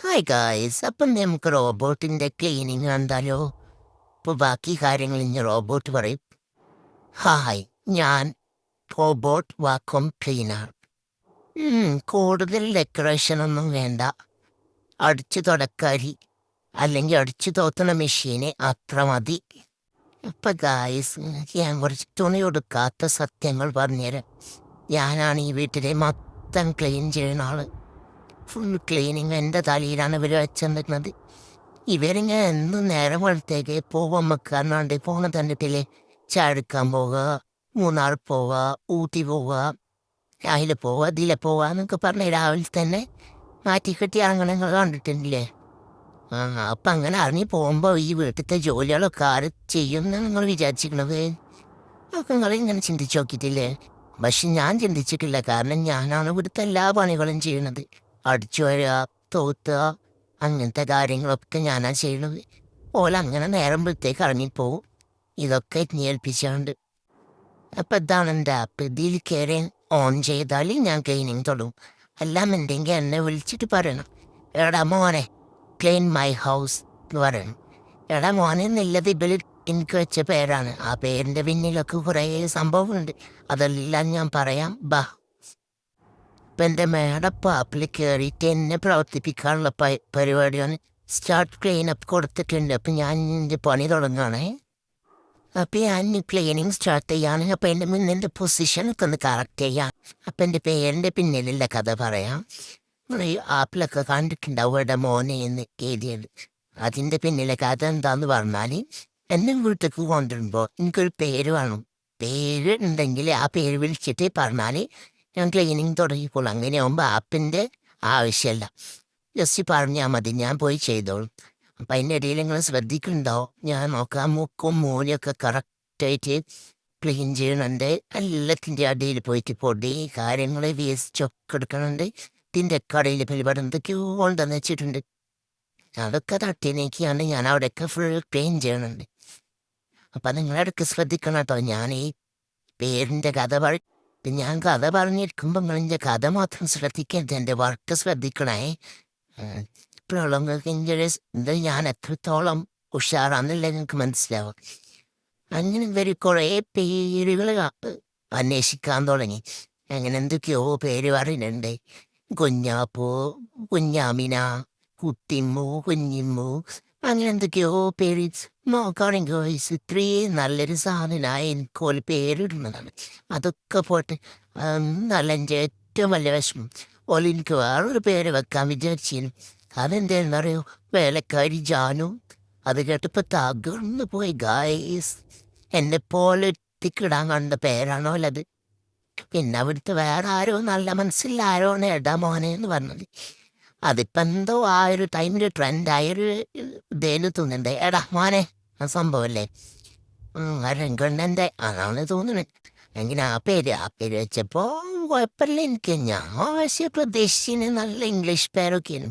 Hi guys, അപ്പം നമുക്ക് റോബോട്ടിൻ്റെ cleaning കണ്ടാലോ? ഇപ്പോൾ ബാക്കി കാര്യങ്ങൾ ഇനി റോബോട്ട് പറയും. ഹായ്, ഞാൻ റോബോട്ട് വാക്വം ക്ലീനർ. കൂടുതൽ ഡെക്കറേഷൻ ഒന്നും വേണ്ട. അടിച്ചു തുടക്കാരി അല്ലെങ്കിൽ അടിച്ചു തോത്തുന്ന മെഷീന് അത്ര മതി. അപ്പം ഗായ്സ്, ഞാൻ കുറച്ച് തുണി കൊടുക്കാത്ത സത്യങ്ങൾ പറഞ്ഞുതരാം. ഞാനാണ് ഈ വീട്ടിലെ മൊത്തം ക്ലീൻ ചെയ്യുന്ന ആള്. ഫുൾ ക്ലീനിങ് എൻ്റെ തലയിലാണ് ഇവർ വെച്ചിരുന്നത്. ഇവരിങ്ങനെ എന്നും നേരം വെളുത്തേക്ക് പോവാൻ വെക്കാറുണ്ട്. ഫോണ് തന്നിട്ടില്ലേ, ചാടുക്കാൻ പോവുക, മൂന്നാർ പോവുക, ഊട്ടി പോവുക, അതിൽ പോവുക, ഇതിലെ പോവുക എന്നൊക്കെ പറഞ്ഞ് രാവിലെ തന്നെ മാറ്റിക്കെട്ടി അങ്ങനെ കണ്ടിട്ടില്ലേ? ആ, അപ്പം അങ്ങനെ ഇറങ്ങി പോകുമ്പോൾ ഈ വീട്ടിലത്തെ ജോലികളൊക്കെ ആര് ചെയ്യും എന്നാണ് നിങ്ങൾ വിചാരിച്ചിരിക്കണത്? അതൊക്കെ നിങ്ങൾ ഇങ്ങനെ ചിന്തിച്ച് നോക്കിയിട്ടില്ലേ? പക്ഷെ ഞാൻ ചിന്തിച്ചിട്ടില്ല. കാരണം ഞാനാണ് ഇവിടുത്തെ എല്ലാ പണികളും ചെയ്യണത്. അടിച്ചു വരിക, തോത്തുക, അങ്ങനത്തെ കാര്യങ്ങളൊക്കെ ഞാനാ ചെയ്യണത്. അങ്ങനെ നേരമ്പഴത്തേക്ക് ഇറങ്ങിപ്പോവും. ഇതൊക്കെ ഏൽപ്പിച്ചുകൊണ്ട്. അപ്പം ഇതാണ് എൻ്റെ ആപ്പ്. ഇതിൽ കയറി ഓൺ ചെയ്താൽ ഞാൻ ക്ലീനിങ് തുടങ്ങും. എല്ലാം ഉണ്ടെങ്കിൽ എന്നെ വിളിച്ചിട്ട് പറയണം, എടാ മോനെ ക്ലീൻ മൈ ഹൗസ് എന്ന് പറയണം. എടാ മോനെ എന്നുള്ളത് ഇവർ എനിക്ക് വെച്ച പേരാണ്. ആ പേരിൻ്റെ പിന്നിലൊക്കെ കുറേ സംഭവമുണ്ട്. അതെല്ലാം ഞാൻ പറയാം. ബാ, ഇപ്പം എൻ്റെ മേടപ്പ് ആപ്പിൽ കയറിയിട്ട് എന്നെ പ്രവർത്തിപ്പിക്കാനുള്ള പരിപാടിയാണ്. സ്റ്റാർട്ട് ക്ലീനപ്പ് കൊടുത്തിട്ടുണ്ട്. അപ്പം ഞാൻ എൻ്റെ പണി തുടങ്ങുകയാണേ. അപ്പം ഞാൻ ക്ലീനിങ് സ്റ്റാർട്ട് ചെയ്യാണ്. അപ്പം എൻ്റെ മുന്നിൻ്റെ പൊസിഷനൊക്കെ ഒന്ന് കറക്റ്റ് ചെയ്യാം. അപ്പം എൻ്റെ പേരിൻ്റെ പിന്നിലുള്ള കഥ പറയാം. ഈ ആപ്പിലൊക്കെ കണ്ടിട്ടുണ്ടാവും ഇവിടെ മോനെ എന്ന് എഴുതിയത്. അതിൻ്റെ പിന്നിലെ കഥ എന്താന്ന് പറഞ്ഞാൽ, എന്നെ വീട്ടിലേക്ക് കൊണ്ടുവരുമ്പോൾ എനിക്കൊരു പേര് വേണം. പേര് ഉണ്ടെങ്കിൽ ആ പേര് വിളിച്ചിട്ട് പറഞ്ഞാൽ ഞാൻ ക്ലീനിങ് തുടങ്ങിക്കോളും. അങ്ങനെയാകുമ്പോൾ ആപ്പിൻ്റെ ആവശ്യമല്ല. ജസ്റ്റ് പറഞ്ഞാൽ മതി, ഞാൻ പോയി ചെയ്തോളും. അപ്പം അതിൻ്റെ ഇടയിൽ നിങ്ങൾ ശ്രദ്ധിക്കുന്നുണ്ടോ? ഞാൻ നോക്കാം, മുക്കും മൂലയൊക്കെ കറക്റ്റായിട്ട് ക്ലീൻ ചെയ്യണുണ്ട്. എല്ലാത്തിൻ്റെ അടിയിൽ പോയിട്ട് പൊടി കാര്യങ്ങൾ വേസ്റ്റൊക്കെ എടുക്കണുണ്ട്. ഇതിൻ്റെ കടയിൽ പരിപാടി എന്തൊക്കെയോ കൊണ്ടുവന്ന് വെച്ചിട്ടുണ്ട്. അതൊക്കെ തട്ടി നീക്കിയാണ് ഞാൻ അവിടെയൊക്കെ ഫുൾ ക്ലീൻ ചെയ്യണുണ്ട്. അപ്പം നിങ്ങളിടയ്ക്ക് ശ്രദ്ധിക്കണം കേട്ടോ. ഞാൻ ഈ പേരിൻ്റെ കഥ ഞാൻ കഥ പറഞ്ഞിരിക്കുമ്പോൾ നിങ്ങളിൻ്റെ കഥ മാത്രം ശ്രദ്ധിക്കരുത്, എൻ്റെ വർക്ക് ശ്രദ്ധിക്കണേ. ഇപ്പോഴുള്ള നിങ്ങൾക്ക് ഇത് ഞാൻ എത്രത്തോളം ഉഷാറാണെന്നില്ല നിങ്ങൾക്ക് മനസ്സിലാവും. അങ്ങനെ ഇവർ കുറേ പേരുകൾ അന്വേഷിക്കാൻ തുടങ്ങി. അങ്ങനെ എന്തൊക്കെയോ പേര് പറയുന്നുണ്ട്. കുഞ്ഞാപ്പൂ, കുഞ്ഞാമിന, കുട്ടിമ്മു, കുഞ്ഞിമ്മു, അങ്ങനെ എന്തൊക്കെയോ പേര്. നോക്കുകയാണെങ്കിൽ വയസ്സ് ഇത്രയും നല്ലൊരു സാധനമായി എനിക്കോല് പേരിടുന്നതാണ്. അതൊക്കെ പോട്ടെ, നല്ല എൻ്റെ ഏറ്റവും വലിയ വിഷമം ഓല് എനിക്ക് വേറൊരു പേര് വെക്കാൻ വിചാരിച്ചിരുന്നു. അതെന്താണെന്നറിയോ? വേലക്കാരി ജാനു. അത് കേട്ടപ്പോൾ തകർന്നു പോയി ഗായ്സ്. എന്നെപ്പോലെ ഒറ്റക്കിടാൻ കണ്ട പേരാണോ അല്ലത്. പിന്നെ അവിടുത്തെ വേറെ ആരോ നല്ല മനസ്സിൽ ആരോണ് എടാ മോനെ എന്ന് പറഞ്ഞത്. അതിപ്പോൾ എന്തോ ആ ഒരു ടൈമിൽ ട്രെൻഡായൊരു ഇതേന്ന് തോന്നുന്നുണ്ട്. എടാ മോനെ ആ സംഭവമല്ലേ, ആ രംഗണ്ണൻ്റെ അതാണ് തോന്നുന്നത്. എങ്ങനെ ആ പേര് വെച്ചപ്പോൾ കുഴപ്പമില്ല എനിക്ക്. ഞാൻ പക്ഷേ പ്രതീക്ഷിച്ചിന് നല്ല ഇംഗ്ലീഷ് പേരൊക്കെയാണ്.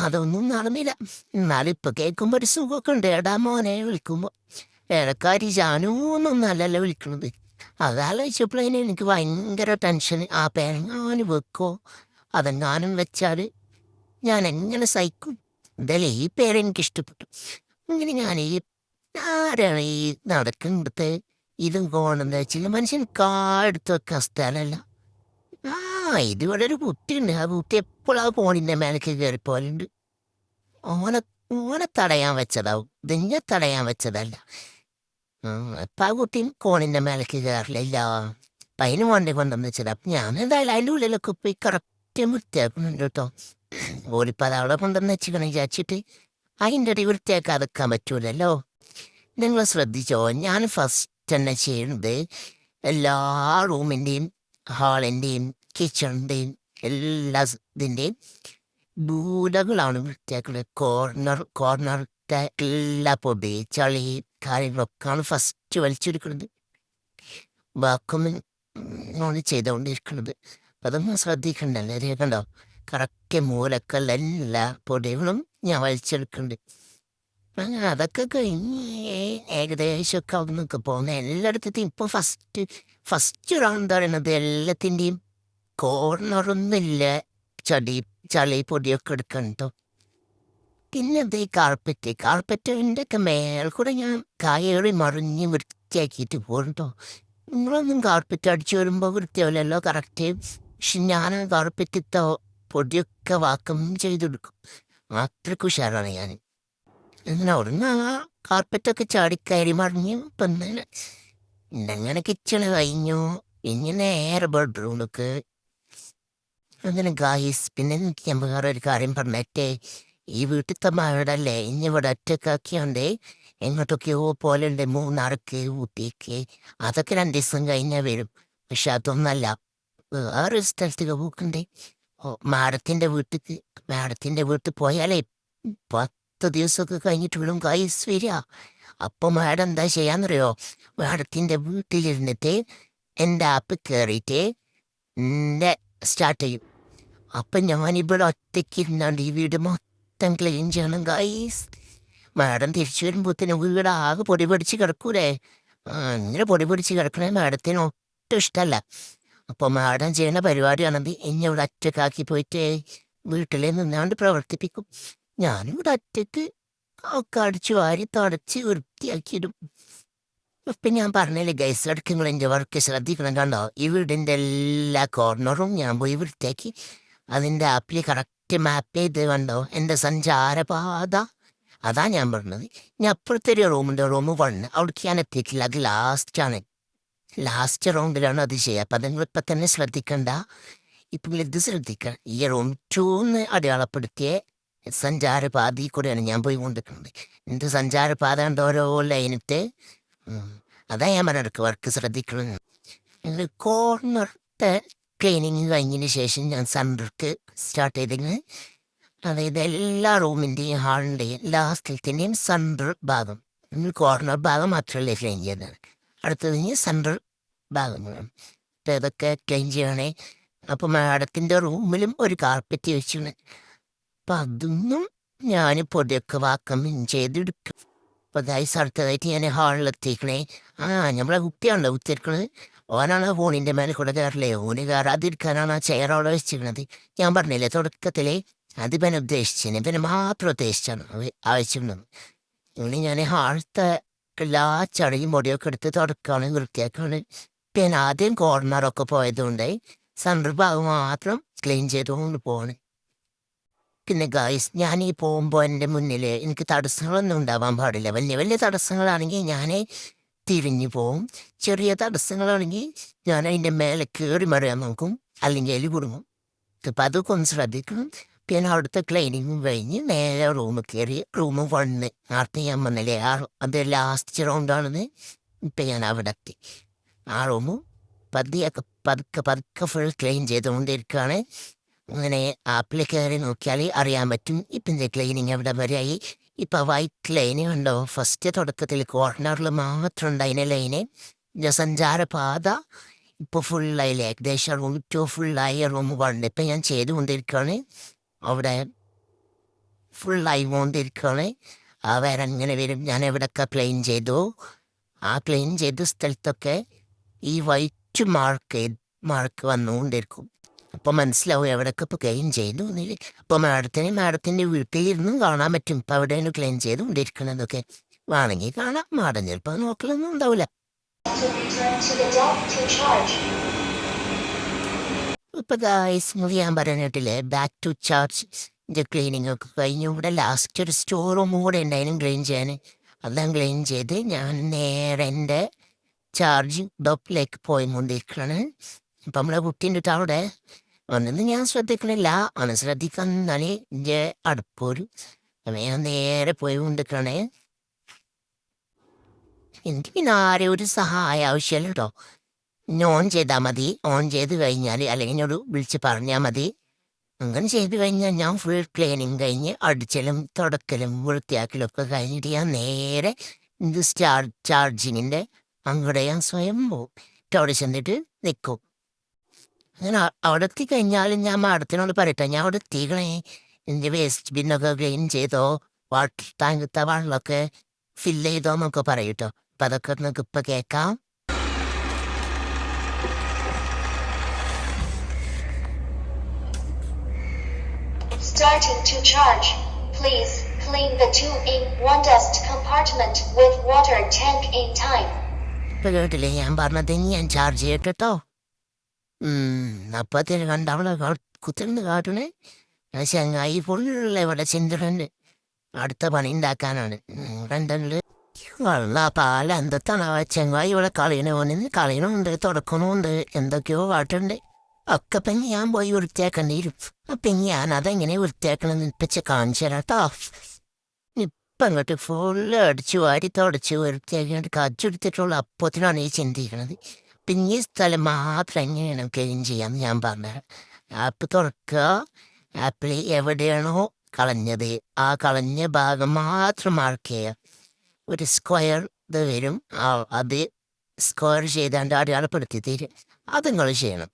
അതൊന്നും നടന്നില്ല. എന്നാലും ഇപ്പം കേൾക്കുമ്പോൾ ഒരു സുഖമൊക്കെ ഉണ്ട്. എടാ മോനെ വിളിക്കുമ്പോൾ വേലക്കാരി ജാനൂന്നൊന്നല്ലല്ലോ വിളിക്കണത്. അതാലോചിച്ചപ്പോഴതിന് എനിക്ക് ഭയങ്കര ടെൻഷൻ. ആ പേരെങ്ങാനും വെക്കോ, അതെങ്ങാനും വെച്ചാൽ ഞാൻ എങ്ങനെ സഹിക്കും? എന്തായാലും ഈ പേരെനിക്കിഷ്ടപ്പെട്ടു. ഇങ്ങനെ ഞാൻ ആരാണ് ഈ നടക്കുന്നത്? ഇതും കോണെന്ന് വെച്ചില്ല, മനുഷ്യൻ കാടെടുത്ത് വെക്കാൻ സ്ഥലമല്ല. ഇതിവിടെ ഒരു കുട്ടിയുണ്ട്. ആ കുട്ടി എപ്പോഴും ആ ഫോണിൻ്റെ മേലേക്ക് കയറിപ്പോലുണ്ട്. ഓനെ ഓനെ തടയാൻ വെച്ചതാവും, ഇതിനെ തടയാൻ വെച്ചതല്ല. അപ്പം ആ കുട്ടിയും കോണിൻ്റെ മേലേക്ക് കയറില്ല. അപ്പം അതിന് വേണ്ടി കൊണ്ടുവന്ന് വെച്ചത്. അപ്പം ഞാൻ എന്തായാലും അതിൻ്റെ ഉള്ളിലൊക്കെ പോയി കറക്റ്റ് വൃത്തിയാക്കുന്നുണ്ട് കേട്ടോ. ഓരിപ്പം അതവിടെ കൊണ്ടുവന്ന് വെച്ചിക്കണം വിചാരിച്ചിട്ട് അതിൻ്റെ ഇടയിൽ വൃത്തിയാക്കാതെക്കാൻ പറ്റൂലല്ലോ. നിങ്ങൾ ശ്രദ്ധിച്ചോ, ഞാൻ ഫസ്റ്റ് തന്നെ ചെയ്യുന്നത് എല്ലാ റൂമിൻ്റെയും ഹാളിൻ്റെയും കിച്ചണിൻ്റെയും എല്ലാ ഇതിൻ്റെയും മൂലകളാണ് വൃത്തിയാക്കുന്നത്. കോർണറത്തെ എല്ലാ പൊടി ചളി കാര്യങ്ങളൊക്കെയാണ് ഫസ്റ്റ് വലിച്ചെടുക്കുന്നത്. ബാക്കൊന്നും ചെയ്തുകൊണ്ടിരിക്കുന്നത്. അതൊന്നും ശ്രദ്ധിക്കണ്ടല്ലേ. കണ്ടോ, കറക്റ്റ് മൂലക്കുള്ള എല്ലാ പൊടികളും ഞാൻ വലിച്ചെടുക്കുന്നുണ്ട്. അങ്ങനെ അതൊക്കെ കഴിഞ്ഞ് ഏകദേശമൊക്കെ അവിടെ നിന്നൊക്കെ പോകുന്നത് എല്ലായിടത്തേയും. ഇപ്പോൾ ഫസ്റ്റ് റൗണ്ട് പറയുന്നത് എല്ലാത്തിൻ്റെയും കോർണറൊന്നുമില്ല ചടി ചളി പൊടിയൊക്കെ എടുക്കണ്ടോ. പിന്നെ ഈ കാർപ്പറ്റിൻ്റെ ഒക്കെ മേൽക്കൂടെ ഞാൻ കയറി മറിഞ്ഞ് വൃത്തിയാക്കിയിട്ട് പോകണ്ടോ. നിങ്ങളൊന്നും കാർപ്പറ്റ് അടിച്ചു വരുമ്പോൾ വൃത്തിയാവില്ലല്ലോ കറക്റ്റ്. പക്ഷെ ഞാൻ കാർപ്പറ്റിത്തെ പൊടിയൊക്കെ വാക്കം ചെയ്തെടുക്കും. അത്രയ്ക്ക് ഉഷാറാണ് ഞാൻ. അങ്ങനെ അവിടുന്ന് ആ കാർപ്പറ്റൊക്കെ ചാടിക്കയറി മറിഞ്ഞ് പിന്നെ ഇന്നങ്ങനെ കിച്ചണ് കഴിഞ്ഞു. ഇനി നേരെ ബെഡ്റൂമിലേക്ക്. അങ്ങനെ ഗായ്സ്, പിന്നെ ഞാൻ വേറെ ഒരു കാര്യം പറഞ്ഞിട്ടേ, ഈ വീട്ടിലത്തെ മഴടല്ലേ ഇനി ഇവിടെ ഒറ്റക്കാക്കിയോണ്ടേ എങ്ങോട്ടൊക്കെയോ പോലുണ്ട്, മൂന്നാർക്ക്, ഊട്ടിക്ക്. അതൊക്കെ 2 ദിവസം കഴിഞ്ഞാൽ വരും. പക്ഷെ അതൊന്നല്ല, വേറെ സ്ഥലത്തേക്ക് പോക്കണ്ടേ. മാഡത്തിൻ്റെ വീട്ടിൽ പോയാലേ 10 ദിവസമൊക്കെ കഴിഞ്ഞിട്ട് വിടും ഗായ്സ് വരിക. അപ്പം മാഡം എന്താ ചെയ്യാന്നറിയോ, മാഡത്തിൻ്റെ വീട്ടിലിരുന്നിട്ട് എൻ്റെ ആപ്പ് കയറിയിട്ട് സ്റ്റാർട്ട് ചെയ്യും. അപ്പം ഞാനിവിടെ ഒറ്റയ്ക്ക് ഇരുന്നാണ്ട് ഈ വീട് മൊത്തം ക്ലീൻ ചെയ്യണം ഗായ്സ്. മാഡം തിരിച്ചു വരുമ്പോഴത്തേനും വീട് ആകെ പൊടി പിടിച്ച് കിടക്കൂലേ. ഇങ്ങനെ പൊടി പിടിച്ച് കിടക്കണേ മാഡത്തിന് ഒട്ടും ഇഷ്ടമല്ല. അപ്പോൾ മാഡം ചെയ്യുന്ന പരിപാടിയാണെങ്കിൽ എന്നെ ഇവിടെ ഒറ്റക്കാക്കി പോയിട്ട് വീട്ടിൽ നിന്നാണ്ട് പ്രവർത്തിപ്പിക്കും. ഞാനിവിടെ ഒറ്റയ്ക്ക് ഒക്കെ അടിച്ചു വാരി തുടച്ച് വൃത്തിയാക്കിയിടും. ഇപ്പം ഞാൻ പറഞ്ഞില്ലേ ഗൈസ്, ഇടയ്ക്ക് നിങ്ങൾ എൻ്റെ വർക്ക് ശ്രദ്ധിക്കണം. കണ്ടോ, ഈ വീടിൻ്റെ എല്ലാ കോർണറും ഞാൻ പോയി വൃത്തിയാക്കി. അതിൻ്റെ ആപ്പിൽ കറക്റ്റ് മാപ്പ് ചെയ്ത് കണ്ടോ എൻ്റെ സഞ്ചാരപാത. അതാ ഞാൻ പറഞ്ഞത്. ഞാൻ അപ്പുറത്തെ ഒരു റൂമുണ്ട്, റൂം 1, അവിടേക്ക് ഞാൻ എത്തിയിട്ടില്ല. അത് ലാസ്റ്റ് റൗണ്ടിലാണ് അത് ചെയ്യുക. അപ്പം നിങ്ങളിപ്പം തന്നെ ശ്രദ്ധിക്കണ്ട. ഇപ്പം ഇത് ശ്രദ്ധിക്കണം. ഈ റൂം 2 അടയാളപ്പെടുത്തിയ സഞ്ചാരപാതയിൽ കൂടെയാണ് ഞാൻ പോയി കൊണ്ടിരിക്കുന്നത്. എൻ്റെ സഞ്ചാരപാത ഉണ്ട് ഓരോ ലൈനിട്ട്. അതാ ഞാൻ പറഞ്ഞിടക്ക് വർക്ക് ശ്രദ്ധിക്കണം. കോർണറത്തെ ക്ലീനിങ് കഴിഞ്ഞതിന് ശേഷം ഞാൻ സെൻറ്റർക്ക് സ്റ്റാർട്ട് ചെയ്തിരുന്നു. അതായത് എല്ലാ റൂമിൻ്റെയും ഹാളിൻ്റെയും എല്ലാ സ്ഥലത്തിൻ്റെയും സെൻട്രൽ ഭാഗം. കോർണർ ഭാഗം മാത്രമല്ലേ ക്ലീൻ ചെയ്യുന്നത്. അടുത്തത് സെൻട്രൽ ഭാഗം ഇതൊക്കെ ക്ലീൻ ചെയ്യണേ. അപ്പം മാഡത്തിൻ്റെ റൂമിലും ഒരു കാർപ്പറ്റ് വെച്ചാണ്. അപ്പം അതൊന്നും ഞാൻ പൊടിയൊക്കെ വാക്കം ചെയ്തെടുക്കും. അപ്പോൾ അടുത്തതായിട്ട് ഞാൻ ഹാളിലെത്തിക്കണേ. നമ്മളെ കുട്ടിയാണല്ലോ കുത്തിരിക്കണത്. ഓനാണ് ഫോണിൻ്റെ മേലെ കൂടെ കയറില്ലേ. ഓന് കയറാതിരിക്കാനാണ് ആ ചെയർ അവിടെ വെച്ചിരിക്കണത്. ഞാൻ പറഞ്ഞില്ലേ തുടക്കത്തിലേ, അത് പിന്നെ ഉദ്ദേശിച്ചതിന് പിന്നെ മാത്രം ഉദ്ദേശിച്ചാണ് ആവശ്യമുണ്ടെന്ന്. ഇങ്ങനെ ഞാൻ ഹാളത്തെ എല്ലാ ചളിയും പൊടിയൊക്കെ എടുത്ത് തുടക്കാണ്, വൃത്തിയാക്കാണ്. പിന്നെ ആദ്യം കോർണറൊക്കെ പോയതുകൊണ്ട് സെൻട്രൽ ഭാഗം മാത്രം ക്ലീൻ ചെയ്തുകൊണ്ട് പോവാണ്. പിന്നെ ഗായ്സ്, ഞാൻ ഈ പോകുമ്പോൾ എൻ്റെ മുന്നിൽ എനിക്ക് തടസ്സങ്ങളൊന്നും ഉണ്ടാവാൻ പാടില്ല. വലിയ വലിയ തടസ്സങ്ങളാണെങ്കിൽ ഞാൻ തിരിഞ്ഞു പോവും. ചെറിയ തടസ്സങ്ങളാണെങ്കിൽ ഞാൻ അതിൻ്റെ മേലെ കയറി മറിയാൻ നോക്കും, അല്ലെങ്കിൽ എലി കുടുങ്ങും. അപ്പം അതൊക്കെ ഒന്ന് ശ്രദ്ധിക്കണം. പിന്നെ അവിടുത്തെ ക്ലീനിങ്ങും കഴിഞ്ഞ് നേരെ റൂമിൽ കയറി റൂം 1 നേരത്തെ ഞാൻ വന്നില്ലേ, അത് ലാസ്റ്റ് റൗണ്ടാണെന്ന്. ഇപ്പം ഞാൻ അവിടെ എത്തി. ആ റൂമും പതുക്കെ ഫുൾ ക്ലീൻ ചെയ്തുകൊണ്ടിരിക്കുകയാണ്. അങ്ങനെ ആപ്പിൽ കയറി നോക്കിയാൽ അറിയാൻ പറ്റും ഇപ്പം ക്ലീനിങ് എവിടെ വരെയായി. ഇപ്പം വൈറ്റ് ലൈന് കണ്ടോ, ഫസ്റ്റ് തുടക്കത്തിൽ കോർണറിൽ മാത്രം ഉണ്ടായിരുന്ന ലൈന് സഞ്ചാരപാത ഇപ്പോൾ ഫുള്ളായില്ലേ. ഏകദേശം റൂം 2 ഫുള്ളായി. റൂം 1 ഇപ്പം ഞാൻ ചെയ്തുകൊണ്ടിരിക്കുകയാണ്. അവിടെ ഫുള്ളായി കൊണ്ടിരിക്കുകയാണ്. ആ വേറെ അങ്ങനെ വരും. ഞാൻ എവിടെയൊക്കെ ക്ലീൻ ചെയ്തു, ആ ക്ലീൻ ചെയ്ത സ്ഥലത്തൊക്കെ ഈ വൈറ്റ് മാർക്ക് വന്നുകൊണ്ടിരിക്കും. അപ്പോൾ മനസ്സിലാവും എവിടെയൊക്കെ ഇപ്പോൾ ക്ലീൻ ചെയ്തു എന്നില്ല. അപ്പോൾ മാഡത്തിൻ്റെ വീട്ടിലിരുന്നും കാണാൻ പറ്റും ഇപ്പോൾ അവിടെയാണ് ക്ലീൻ ചെയ്തുകൊണ്ടിരിക്കണതൊക്കെ. വേണമെങ്കിൽ കാണാം. മാഡം ചിലപ്പോൾ നോക്കലൊന്നും ഉണ്ടാവില്ല. ഇപ്പോൾ ഗായ്സ് ഞാൻ പറഞ്ഞിട്ടില്ലേ, ബാക്ക് ടു ചാർജ് ക്ലീനിങ് ഒക്കെ കഴിഞ്ഞു. ഇവിടെ ലാസ്റ്റ് ഒരു സ്റ്റോർ റൂം കൂടെ ഉണ്ടായിരുന്നു ക്ലീൻ ചെയ്യാൻ. അതെല്ലാം ക്ലീൻ ചെയ്ത് ഞാൻ നേരെ എൻ്റെ ചാർജിങ് ഡോപ്പിലേക്ക് പോയിക്കൊണ്ടിരിക്കുകയാണ്. ഇപ്പം നമ്മളെ കുട്ടീൻ്റെ അവിടെ ഒന്നും ഞാൻ ശ്രദ്ധിക്കണില്ല. അവനെ ശ്രദ്ധിക്കാൻ നിന്നാലേ എൻ്റെ അടുപ്പൊരു ഞാൻ നേരെ പോയി കൊണ്ടിരിക്കണേ. എനിക്ക് പിന്നെ ആരെ ഒരു സഹായം ആവശ്യമില്ല കേട്ടോ. ഓൺ ചെയ്താൽ മതി. ഓൺ ചെയ്ത് കഴിഞ്ഞാൽ അല്ലെങ്കിൽ എന്നോട് വിളിച്ച് പറഞ്ഞാൽ മതി. അങ്ങനെ ചെയ്ത് കഴിഞ്ഞാൽ ഞാൻ ഫുൾ ക്ലീനിങ് കഴിഞ്ഞ് അടിച്ചലും തുടക്കലും വൃത്തിയാക്കലും ഒക്കെ കഴിഞ്ഞിട്ട് ഞാൻ നേരെ ഇത് ചാർജിങ്ങിൻ്റെ അങ്ങോട്ട് ഞാൻ സ്വയം പോവും. അവിടെ ചെന്നിട്ട് നിൽക്കും. അങ്ങനെ അവിടെ എത്തിക്കഴിഞ്ഞാലും ഞാൻ മാഡത്തിനോട് പറയട്ടെ, ഞാൻ അവിടെ എത്തിക്കണേ, എൻ്റെ വേസ്റ്റ് ബിന്നൊക്കെ ക്ലീൻ ചെയ്തോ, വാട്ടർ ടാങ്കത്തെ വെള്ളമൊക്കെ ഫില്ല് ചെയ്തോ എന്നൊക്കെ പറയൂട്ടോ. അപ്പം അതൊക്കെ നിങ്ങൾക്ക് ഇപ്പം കേൾക്കാം. to charge. Please clean the 2-in-1 dust compartment with water tank in time. ഇപ്പൊ കേട്ടില്ലേ ഞാൻ പറഞ്ഞത്? ഞാൻ ചാർജ് ചെയ്യട്ടോ. അപ്പത്തിന് കണ്ടവളെ കുത്തിരുന്ന് കാട്ടണേ. ചങ്ങായി ഫുള്ള് ഇവിടെ ചിന്തറുണ്ട്. അടുത്ത പണി ഉണ്ടാക്കാനാണ്. രണ്ടല്ലേ വെള്ള പാല എന്താണ് ചെങ്ങായി ഇവിടെ കളിയണമുണ്ട് തുടക്കണമുണ്ട്, എന്തൊക്കെയോ കാട്ടുണ്ട്. ഒക്കെ പിന്നെ ഞാൻ പോയി വൃത്തിയാക്കേണ്ടി വരും. അപ്പം ഞാൻ അതെങ്ങനെ വൃത്തിയാക്കണമെന്ന് ഇപ്പിച്ച് കാണിച്ചു തരാട്ടോ. ഇപ്പം അങ്ങോട്ട് ഫുള്ള് അടിച്ചു വാരി തുടച്ച് വൃത്തിയാക്കിയിട്ട് കച്ചെടുത്തിട്ടുള്ള അപ്പത്തിനാണ് ഈ ചിന്തിക്കണത്. പിന്നെ ഈ സ്ഥലം മാത്രം എങ്ങനെയാണ് ക്ലീൻ ചെയ്യാമെന്ന് ഞാൻ പറഞ്ഞത്. ആപ്പ് തുറക്കുക, ആപ്പിൽ എവിടെയാണോ കളഞ്ഞത് ആ കളഞ്ഞ ഭാഗം മാത്രം മാർക്ക് ചെയ്യുക. ഒരു സ്ക്വയർ ഇത് വരും, അത് സ്ക്വയർ ചെയ്താണ്ട് അടയാളപ്പെടുത്തി തരും. അത് നിങ്ങൾ ചെയ്യണം.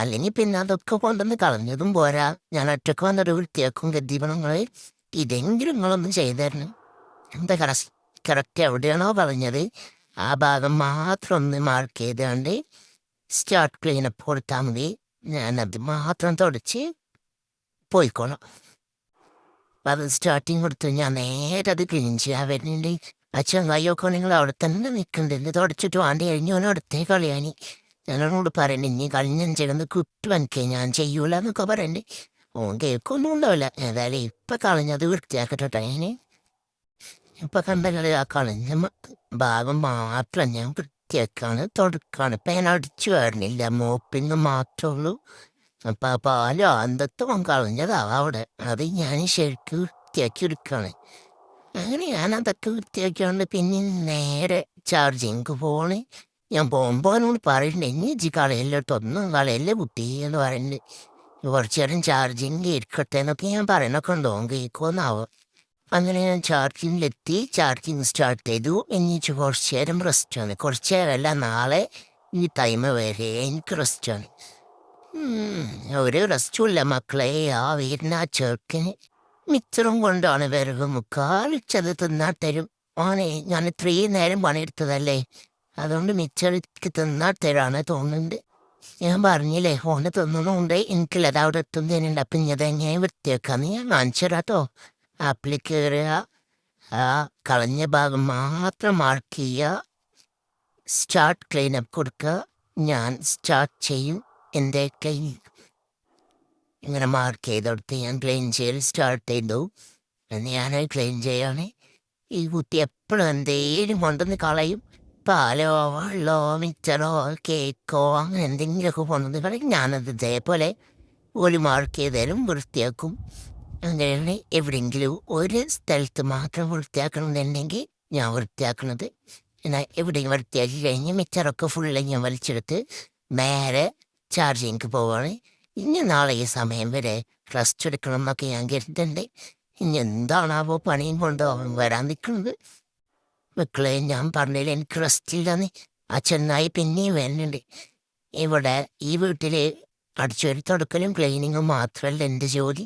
അല്ലെങ്കിൽ പിന്നെ അതൊക്കെ കൊണ്ടുവന്ന് കളഞ്ഞതും പോരാ, ഞാൻ ഒറ്റക്ക് വന്നൊരു വൃത്തിയാക്കും ഗദ്ദീപണങ്ങൾ. ഇതെങ്കിലും നിങ്ങളൊന്നും ചെയ്തായിരുന്നു. എന്താ കറക്റ്റ് എവിടെയാണോ കളഞ്ഞത് ആ ഭാഗം മാത്രം ഒന്ന് മാർക്ക് ചെയ്താണ്ട് സ്റ്റാർട്ട് ക്ലീനപ്പ് കൊടുത്താൽ മതി. ഞാനത് മാത്രം തുടച്ച് പോയിക്കോളാം. അപ്പം അത് സ്റ്റാർട്ടിങ് കൊടുത്തു ഞാൻ നേരെ അത് ക്ലീൻ ചെയ്യാൻ വരുന്നുണ്ട്. ആ ചങ്ങായിയൊക്കെ നിങ്ങൾ അവിടെ തന്നെ നിൽക്കുന്നുണ്ട്. തുടച്ചിട്ട് വേണ്ടി കഴിഞ്ഞോനോ അടുത്തേ കളിയാൻ. ഞാനോട് പറയണ്ട, ഇനി കളിഞ്ഞൻ ചെയ്യുന്നത് കുറ്റുവനക്കേ ഞാൻ ചെയ്യൂല എന്നൊക്കെ പറയണ്ടേ. ഓൻ കേൾക്കൊന്നും ഉണ്ടാവില്ല. ഏതായാലും ഇപ്പം കളഞ്ഞത് വൃത്തിയാക്കട്ടെ. ഇപ്പം കണ്ട കളി ആ കളഞ്ഞ ഭാഗം മാത്രം ഞാൻ വൃത്തിയാക്കാണ്, തുടക്കാണ്. ഇപ്പം ഞാൻ അടിച്ചു വരുന്നില്ല, മോപ്പിങ് മാത്രമുള്ളൂ. അപ്പം ആ പാലോ അന്തത്വം കളഞ്ഞതാവാം അവിടെ. അത് ഞാൻ ശരിക്കും വൃത്തിയാക്കി എടുക്കുകയാണ്. അങ്ങനെ ഞാൻ അതൊക്കെ വൃത്തിയാക്കിയോണ്ട് പിന്നെ നേരെ ചാർജിങ് ഫോണ് ഞാൻ പോകുമ്പോൾ എന്നോട് പറയണ്ടേ, ഇനി കളയില്ലോട്ടൊന്നും കളയല്ലേ കുട്ടി എന്ന് പറയുന്നുണ്ട്. കുറച്ചു നേരം ചാർജിങ് ഇരിക്കട്ടെ എന്നൊക്കെ ഞാൻ പറയണൊക്കെ ഉണ്ടോ കേൾക്കുമെന്നാവും. അങ്ങനെ ഞാൻ ചാർജിങ്ങിലെത്തി, ചാർജിങ് സ്റ്റാർട്ട് ചെയ്തു. എന്നിട്ട് കുറച്ചു നേരം റെസ്റ്റാണ്. കുറച്ചു നേരമല്ല, നാളെ ഈ ടൈം വരെ എനിക്ക് റെസ്റ്റാണ്. ഒരു റെസ്റ്റുമില്ല മക്കളെ. ആ വീടിന് ആ ചെറുക്കന് മിച്ചറും കൊണ്ടാണ് വിറക് മുക്കാലിച്ചത് തിന്നാൻ തരും. ഓനെ ഞാൻ ഇത്രയും നേരം പണിയെടുത്തതല്ലേ, അതുകൊണ്ട് മിച്ചറിക്ക് തിന്നാൻ തരാണ് തോന്നുന്നുണ്ട്. ഞാൻ പറഞ്ഞില്ലേ ഓനെ തിന്നണമുണ്ട്, എനിക്കില്ല അത് അവിടെ എത്തുന്നതിനുണ്ട്. അപ്പം ഞാൻ എങ്ങനെ വൃത്തിയാക്കാന്ന് ഞാൻ കാണിച്ചു തരാട്ടോ. ആപ്പിൽ കയറുക, ആ കളഞ്ഞ ഭാഗം മാത്രം മാർക്ക് ചെയ്യുക, സ്റ്റാർട്ട് ക്ലീനപ്പ് കൊടുക്കുക. ഞാൻ സ്റ്റാർട്ട് ചെയ്യും എൻ്റെ ക്ലീൻ. ഇങ്ങനെ മാർക്ക് ചെയ്തെടുത്ത് ഞാൻ ക്ലീൻ ചെയ്ത് സ്റ്റാർട്ട് ചെയ്തു. ഞാൻ ക്ലീൻ ചെയ്യാണ്. ഈ കുട്ടി എപ്പോഴും എന്തേലും കൊണ്ടുവന്ന് കളയും. പാലോ വെള്ളമോ മിച്ചറോ കേക്കോ അങ്ങനെ എന്തെങ്കിലുമൊക്കെ കൊണ്ടുവന്ന് കളയും. ഞാനത് ഇതേപോലെ ഒരു മാർക്ക് ചെയ്താലും വൃത്തിയാക്കും. അങ്ങനെയാണ് എവിടെയെങ്കിലും ഒരു സ്ഥലത്ത് മാത്രം വൃത്തിയാക്കണമെന്നുണ്ടെങ്കിൽ ഞാൻ വൃത്തിയാക്കണത്. എന്നാൽ എവിടെയും വൃത്തിയാക്കി കഴിഞ്ഞ് മിച്ചറൊക്കെ ഫുള്ള് ഞാൻ വലിച്ചെടുത്ത് നേരെ ചാർജിങ് പോവാണ്. ഇനി നാളെ ഈ സമയം വരെ റെസ്റ്റ് എടുക്കണം എന്നൊക്കെ ഞാൻ കരുതുന്നുണ്ട്. ഇനി എന്താണാവോ പണിയും കൊണ്ട് അവൻ വരാൻ നിൽക്കുന്നത്. മക്കളെ ഞാൻ പറഞ്ഞില്ല എനിക്ക് റെസ്റ്റ് ഇല്ലെന്ന്. ആ ചെന്നായി പിന്നെയും വരുന്നുണ്ട്. ഇവിടെ ഈ വീട്ടിൽ അടിച്ചുവരി തുടക്കലും ക്ലീനിങ്ങും മാത്രമല്ല എൻ്റെ ജോലി.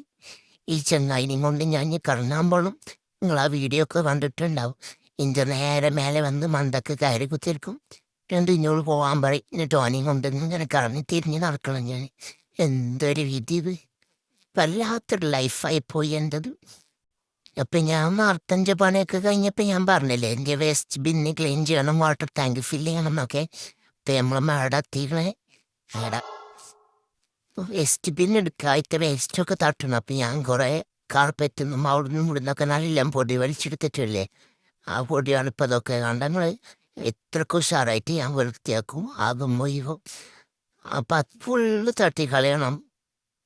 ഈ ചെന്നായിനെയും കൊണ്ട് ഞാൻ കറങ്ങാൻ പോകണം. നിങ്ങൾ ആ വീഡിയോ ഒക്കെ കണ്ടിട്ടുണ്ടാവും. ഇൻ്റെ നേരെ മേലെ വന്ന് മണ്ടക്ക് കയറി കുത്തിരിക്കും. ഇഞ്ഞോട് പോകാൻ പറയും. എന്നിട്ട് ഓനെയും കൊണ്ട് ഇങ്ങനെ കറങ്ങി തിരിഞ്ഞ് നടക്കണം ഞാൻ. എന്തൊരു വിധി ഇത്! വല്ലാത്തൊരു ലൈഫായി പോയി എൻ്റെത്. അപ്പം ഞാൻ നാർത്തഞ്ച് പണിയൊക്കെ കഴിഞ്ഞപ്പോൾ ഞാൻ പറഞ്ഞില്ലേ എൻ്റെ വേസ്റ്റ് ബിന്ന് ക്ലീൻ ചെയ്യണം, വാട്ടർ ടാങ്ക് ഫില്ല് ചെയ്യണം എന്നൊക്കെ. അപ്പം നമ്മൾ മേട എത്തിക്കണേ, മേട വേസ്റ്റ് ബിന്ന് എടുക്കാത്ത വേസ്റ്റൊക്കെ തട്ടണം. അപ്പം ഞാൻ കുറേ കാർപ്പറ്റും അവിടെ നിന്നും ഇവിടുന്നൊക്കെ നല്ല പൊടി വലിച്ചെടുത്തിട്ടില്ലേ, ആ പൊടിയാണ് ഇപ്പം അതൊക്കെ കണ്ടങ്ങൾ എത്രക്കും ഉഷാറായിട്ട് ഞാൻ വൃത്തിയാക്കും. ആകും മൊയ്യും. അപ്പം അത് ഫുള്ള് തട്ടിക്കളയണം.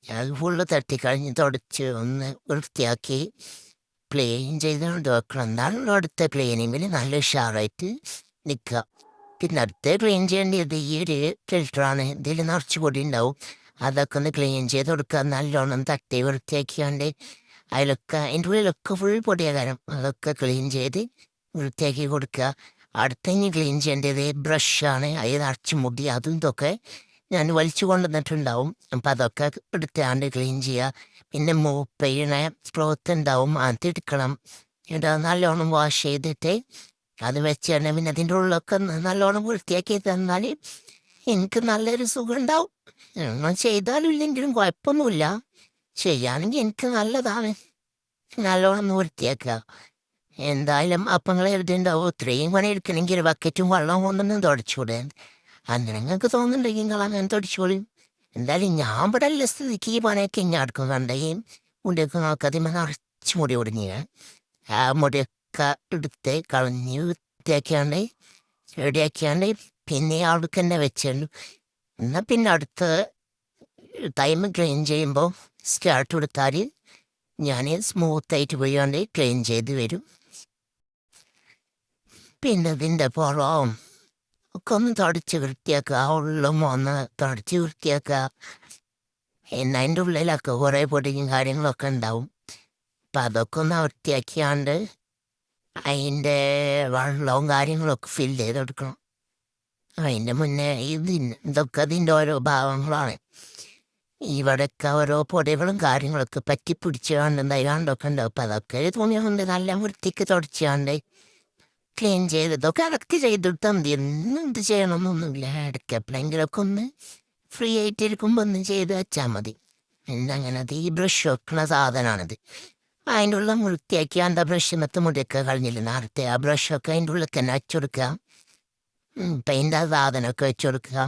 അത് ഫുള്ള് തട്ടിക്കളഞ്ഞ് തുടച്ച് ഒന്ന് വൃത്തിയാക്കി ക്ലീൻ ചെയ്തുകൊണ്ട് വെക്കണം. എന്നാലും അടുത്ത ക്ലീനിങ്ങിൽ നല്ല ഉഷാറായിട്ട് നിൽക്കുക. പിന്നെ അടുത്ത ക്ലീൻ ചെയ്യേണ്ടത് ഈ ഒരു ഫിൽറ്ററാണ്. ഇതിൽ നിറച്ച് പൊടി ഉണ്ടാവും. അതൊക്കെ ഒന്ന് ക്ലീൻ ചെയ്ത് കൊടുക്കുക. നല്ലോണം തട്ടി വൃത്തിയാക്കിയാണ്ട് അതിലൊക്കെ അതിൻ്റെ ഉള്ളിലൊക്കെ ഫുൾ പൊടിയാകാരം. അതൊക്കെ ക്ലീൻ ചെയ്ത് വൃത്തിയാക്കി കൊടുക്കുക. അടുത്തഞ്ഞ് ക്ലീൻ ചെയ്യേണ്ടത് ബ്രഷാണ്. അതിൽ നിറച്ച് മുടി അതും ഇതൊക്കെ ഞാൻ വലിച്ചു കൊണ്ടുവന്നിട്ടുണ്ടാവും. അപ്പം അതൊക്കെ എടുത്താണ്ട് ക്ലീൻ ചെയ്യുക. പിന്നെ മൂപ്പയിണ ക്ലോത്ത് ഉണ്ടാവും, അതെടുക്കണം. ഇത് നല്ലോണം വാഷ് ചെയ്തിട്ട് അത് വെച്ച് തന്നെ പിന്നെ അതിൻ്റെ ഉള്ളിലൊക്കെ നല്ലോണം വൃത്തിയാക്കി തന്നാൽ എനിക്ക് നല്ലൊരു സുഖം ഉണ്ടാവും. ഒന്നും ചെയ്താലും ഇല്ലെങ്കിലും കുഴപ്പമൊന്നുമില്ല. ചെയ്യാണെങ്കിൽ എനിക്ക് നല്ലതാണ്. നല്ലോണം ഒന്ന് വൃത്തിയാക്കുക. എന്തായാലും അപ്പം എഴുതിണ്ടാവും ഇത്രയും പണി എടുക്കണമെങ്കിൽ ഒരു ബക്കറ്റും വെള്ളം കൊണ്ടൊന്നും തുടച്ചൂടെ. അങ്ങനെ നിങ്ങൾക്ക് തോന്നുന്നുണ്ടെങ്കിൽ നിങ്ങൾ അങ്ങനെ തുടച്ചോളി. എന്തായാലും ഞാൻ ഇവിടെ ഉള്ള സ്ഥിതിക്ക് ഈ പണിയൊക്കെ ഇങ്ങനെ എടുക്കും. കണ്ടെങ്കിൽ മുടിയൊക്കെ നോക്കാതെ നിറച്ച് മുടി ഒടിഞ്ഞ ആ മുടിയൊക്കെ എടുത്ത് കളഞ്ഞ് വൃത്തിയാക്കിയാണ്ട് റെഡിയാക്കിയാണ്ട് പിന്നെ അവിടേക്ക് തന്നെ വെച്ചുള്ളൂ. എന്നാൽ പിന്നെ അടുത്ത ടൈം ക്ലീൻ ചെയ്യുമ്പോൾ സ്റ്റാർട്ട് കൊടുത്താൽ ഞാൻ സ്മൂത്തായിട്ട് പോയാണ്ട് ക്ലീൻ ചെയ്ത് വരും. പിന്നെ ഇതിൻ്റെ പുറവും ഒക്കെ ഒന്ന് തുടച്ച് വൃത്തിയാക്കുക. ഉള്ളും ഒന്ന് തുടച്ച് വൃത്തിയാക്കുക. എന്നാൽ അതിൻ്റെ ഉള്ളിലൊക്കെ കുറേ പൊടിയും കാര്യങ്ങളൊക്കെ ഉണ്ടാവും. അപ്പം അതൊക്കെ ഒന്ന് വൃത്തിയാക്കിയാണ്ട് അതിൻ്റെ വെള്ളവും കാര്യങ്ങളൊക്കെ ഫില്ല് ചെയ്തെടുക്കണം. അതിൻ്റെ മുന്നേ ഇതൊക്കെ അതിൻ്റെ ഓരോ ഭാഗങ്ങളാണ്. ഇവിടെയൊക്കെ ഓരോ പൊടികളും കാര്യങ്ങളൊക്കെ പറ്റി പിടിച്ചാണ്ട് എന്തായാണ്ടൊക്കെ ഉണ്ടാവും. അപ്പം അതൊക്കെ തുണിയുണ്ട് നല്ല വൃത്തിക്ക് തുടച്ചാണ്ട് ക്ലീൻ ചെയ്ത് ഇതൊക്കെ കറക്റ്റ് ചെയ്തിട്ട് മതി. എന്നും ഇത് ചെയ്യണമെന്നൊന്നുമില്ല. ഇടയ്ക്ക് എപ്പോഴെങ്കിലുമൊക്കെ ഒന്ന് ഫ്രീ ആയിട്ടിരിക്കുമ്പോൾ ഒന്ന് ചെയ്ത് വെച്ചാൽ മതി. അങ്ങനെ അത് ഈ ബ്രഷ് വെക്കുന്ന സാധനമാണിത്. അതിൻ്റെ ഉള്ള വൃത്തിയാക്കി എന്താ ബ്രഷ് മൊത്തം മുടിയൊക്കെ കളഞ്ഞില്ല നേരത്തെ. ആ ബ്രഷൊക്കെ അതിൻ്റെ ഉള്ളിൽ തന്നെ വെച്ചുകൊടുക്കുക. പെയിൻ്റ് ആ സാധനമൊക്കെ വെച്ചുകൊടുക്കുക.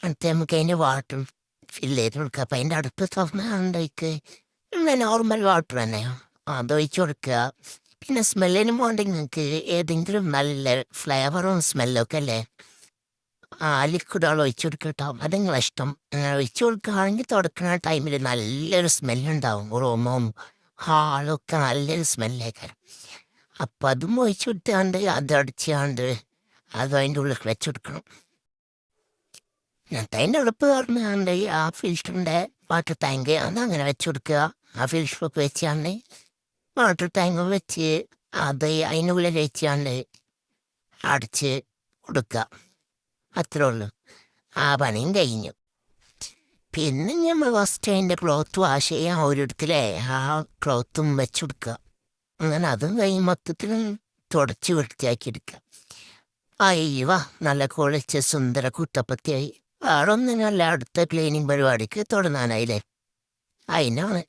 എന്നിട്ട് നമുക്ക് അതിൻ്റെ വാട്ടർ ഫില്ല് ചെയ്ത് കൊടുക്കുക. അപ്പം അതിൻ്റെ അടുപ്പ് തുറന്നുകൊണ്ടേക്ക് നോർമൽ വാട്ടർ തന്നെയോ അത് ഒഴിച്ച് കൊടുക്കുക. പിന്നെ സ്മെല്ലിന് വേണ്ടി നിങ്ങൾക്ക് ഏതെങ്കിലും നല്ല ഫ്ലേവറും സ്മെല്ലൊക്കെ അല്ലേ ആ ലിക്വിഡുകൾ ഒഴിച്ച് കൊടുക്കട്ടോ. അത് നിങ്ങളെ ഇഷ്ടം. ഒഴിച്ച് കൊടുക്കുകയാണെങ്കിൽ തുടക്കുന്ന ടൈമിൽ നല്ലൊരു സ്മെല്ലുണ്ടാവും. റൂമും ഹാളൊക്കെ നല്ലൊരു സ്മെല്ലേക്കാരം. അപ്പം അതും ഒഴിച്ച് കൊടുത്താണ്ട് അതടിച്ചാണ്ട് അത് അതിൻ്റെ ഉള്ളിൽ വെച്ച് കൊടുക്കണം. എന്നിട്ട് അതിൻ്റെ അടുപ്പ് തുറന്നാണ്ട് ആ ഫിൽറ്ററിൻ്റെ വാട്ടർ ടാങ്ക് അതങ്ങനെ വെച്ച് കൊടുക്കുക. ആ ഫിൽറ്ററൊക്കെ വെച്ചാണ്ട് വാട്ടർ ടാങ്ക് വെച്ച് അത് അതിനുള്ളിൽ വെച്ചാണ്ട് അടച്ച് കൊടുക്കുക. അത്രേ ഉള്ളൂ. ആ പണിയും കഴിഞ്ഞു. പിന്നെ നമ്മൾ ഫസ്റ്റ് അതിൻ്റെ ക്ലോത്ത് വാഷ് ചെയ്യാൻ ഓരോരുത്തരെ ആ ക്ലോത്തും വെച്ച് കൊടുക്കുക. അങ്ങനെ അതും കഴിഞ്ഞ് മൊത്തത്തിൽ തുടച്ച് വൃത്തിയാക്കി എടുക്കുക. അയ്യവ നല്ല കുളിച്ച് സുന്ദര കുട്ടപ്പത്തിയായി. വേറൊന്നിനല്ല അടുത്ത ക്ലീനിങ് പരിപാടിക്ക് തുടങ്ങാനായില്ലേ. അതിനാണ്